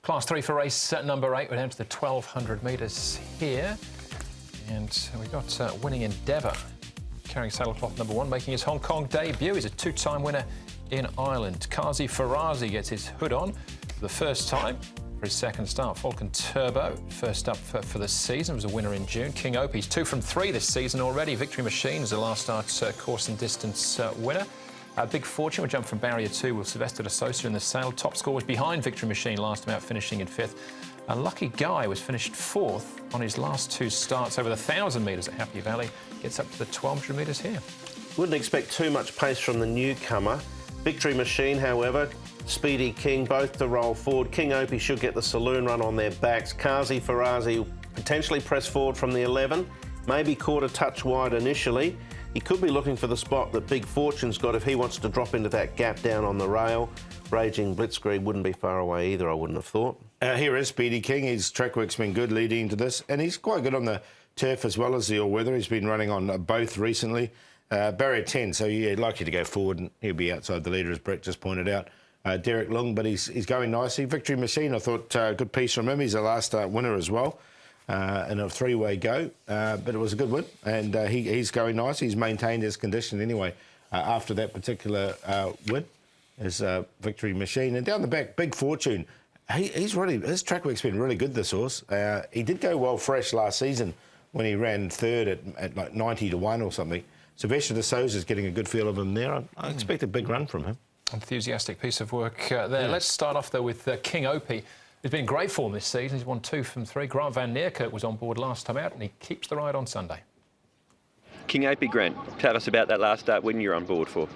Class 3 for race number 8. We're down to the 1200 metres here. And we've got winning Endeavour carrying saddlecloth number 1, making his Hong Kong debut. He's a 2-time winner in Ireland. Kazi Farazi gets his hood on for the first time for his second start. Falcon Turbo, first up for the season, was a winner in June. King Opie's 2 from 3 this season already. Victory Machine is the last start course and distance winner. Big Fortune will jump from barrier 2 with Sylvester de Sosa in the sail. Top score was behind Victory Machine last time out, finishing in 5th. Lucky Guy was finished 4th on his last 2 starts over the 1,000 metres at Happy Valley. Gets up to the 1,200 metres here. Wouldn't expect too much pace from the newcomer. Victory Machine, however, Speedy King, both to roll forward. King Opie should get the saloon run on their backs. Kazi Farazi will potentially press forward from the 11, maybe caught a touch wide initially. He could be looking for the spot that Big Fortune's got if he wants to drop into that gap down on the rail. Raging Blitzkrieg wouldn't be far away either, I wouldn't have thought. Here is Speedy King. His track work's been good leading into this, and he's quite good on the turf as well as the all-weather. He's been running on both recently. Barrier 10, so yeah, likely to go forward, and he'll be outside the leader, as Brett just pointed out. Derek Lung, but he's going nicely. Victory Machine, I thought, good piece from him. He's the last start winner as well in a 3-way go, but it was a good win, and he's going nice. He's maintained his condition anyway after that particular win. Is Victory Machine. And down the back, Big Fortune. He's really, his track work's been really good, this horse. He did go well fresh last season when he ran 3rd at like 90 to 1 or something. Sylvester de Sousa's getting a good feel of him there. I expect a big run from him. Enthusiastic piece of work there. Yeah. Let's start off, though, with King Opie. He's been in great form this season. He's won 2 from 3. Grant van Neerkerk was on board last time out, and he keeps the ride on Sunday. King Opie, Grant, tell us about that last start when you're on board for.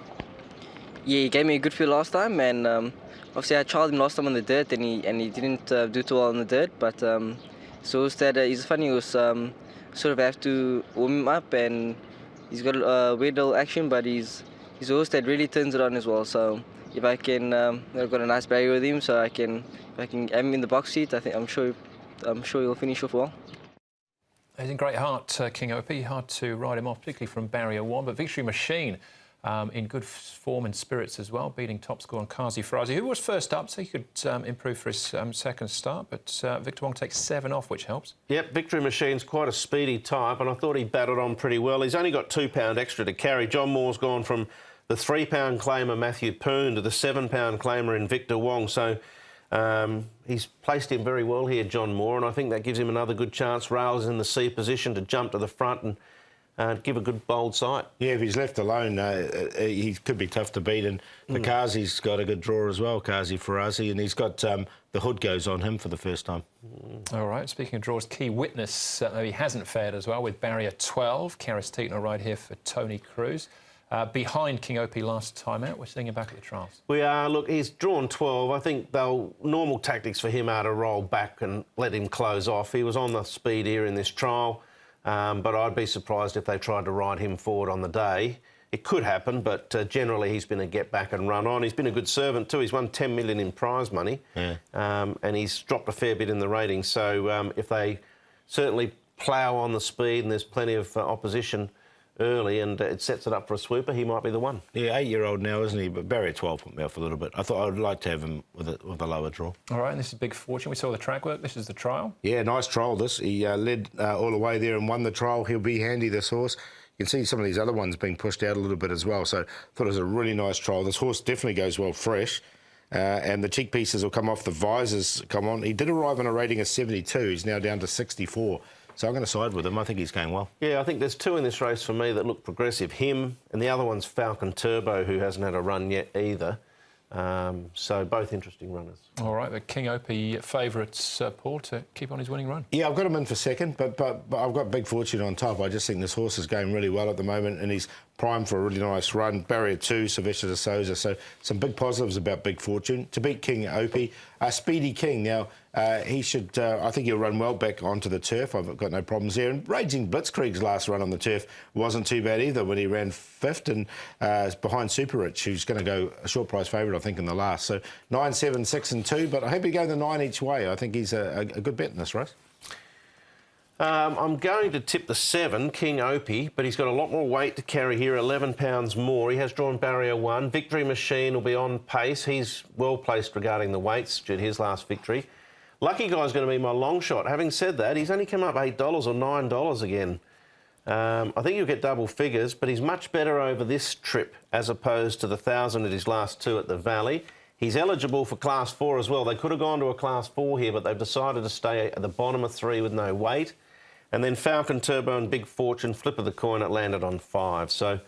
Yeah, he gave me a good feel last time, and obviously I trialled him last time on the dirt, and he didn't do too well on the dirt. But so instead, he's funny. He was sort of have to warm him up, and he's got a weird little action, but he's a horse that really turns it on as well. So if I can, I've got a nice barrier with him, so if I can have him in the box seat, I'm sure he'll finish off well. He's in great heart, King Opie. Hard to ride him off, particularly from barrier 1. But Victory Machine in good form and spirits as well, beating top score on Kazi Farazi, who was first up, so he could improve for his second start. But Victor Wong takes 7 off, which helps. Yep, Victory Machine's quite a speedy type, and I thought he battled on pretty well. He's only got £2 extra to carry. John Moore's gone from the £3 claimer Matthew Poon to the £7 claimer in Victor Wong. So he's placed him very well here, John Moore, and I think that gives him another good chance. Rails in the C position to jump to the front and give a good bold sight. Yeah, if he's left alone, he could be tough to beat. And Kazi's got a good draw as well, Kazi Farazi, and he's got the hood goes on him for the first time. All right, speaking of draws, Key Witness, he hasn't fared as well with barrier 12. Karis Tietner right here for Tony Cruz. Behind King Opie last time out. We're seeing him back at the trials. We are. Look, he's drawn 12. I think normal tactics for him are to roll back and let him close off. He was on the speed here in this trial. But I'd be surprised if they tried to ride him forward on the day. It could happen, but generally he's been a get back and run on. He's been a good servant too. He's won $10 million in prize money, and he's dropped a fair bit in the ratings. So if they certainly plough on the speed and there's plenty of opposition early and it sets it up for a sweeper, he might be the one. Yeah, 8-year-old now, isn't he? But barrier 12 put me off a little bit. I thought I'd like to have him with a lower draw. All right, and this is Big Fortune. We saw the track work. This is the trial. Yeah, nice trial, this. He led all the way there and won the trial. He'll be handy, this horse. You can see some of these other ones being pushed out a little bit as well. So I thought it was a really nice trial. This horse definitely goes well fresh. And the cheek pieces will come off, the visors come on. He did arrive on a rating of 72. He's now down to 64. So I'm going to side with him. I think he's going well. Yeah, I think there's 2 in this race for me that look progressive. Him and the other one's Falcon Turbo, who hasn't had a run yet either. So both interesting runners. All right, the King Opie favourites, Paul, to keep on his winning run. Yeah, I've got him in for second, but I've got Big Fortune on top. I just think this horse is going really well at the moment, and he's primed for a really nice run. Barrier 2, Sylvester de Sousa. So some big positives about Big Fortune. To beat King Opie, Speedy King. Now, he should, I think he'll run well back onto the turf. I've got no problems there. And Raging Blitzkrieg's last run on the turf wasn't too bad either when he ran 5th and behind Super Rich, who's going to go a short price favourite, I think, in the last. So 9, 7, 6 and 2, but I hope he go the 9 each way. I think he's a good bet in this race. I'm going to tip the 7, King Opie, but he's got a lot more weight to carry here, £11 more. He has drawn barrier 1. Victory Machine will be on pace. He's well placed regarding the weights due to his last victory. Lucky Guy's going to be my long shot. Having said that, he's only come up $8 or $9 again. I think you'll get double figures, but he's much better over this trip as opposed to the 1,000 at his last 2 at the Valley. He's eligible for Class 4 as well. They could have gone to a Class 4 here, but they've decided to stay at the bottom of 3 with no weight. And then Falcon Turbo and Big Fortune, flip of the coin, it landed on 5. So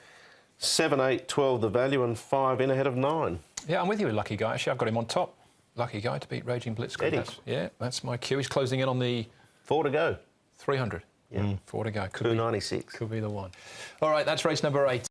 7, 8, 12 the value and 5 in ahead of 9. Yeah, I'm with you with Lucky Guy. Actually, I've got him on top. Lucky Guy to beat Raging Blitzkrieg. That's my cue. He's closing in on the 4 to go. 300. Yeah. 4 to go. 296. Could be the one. All right, that's race number 8.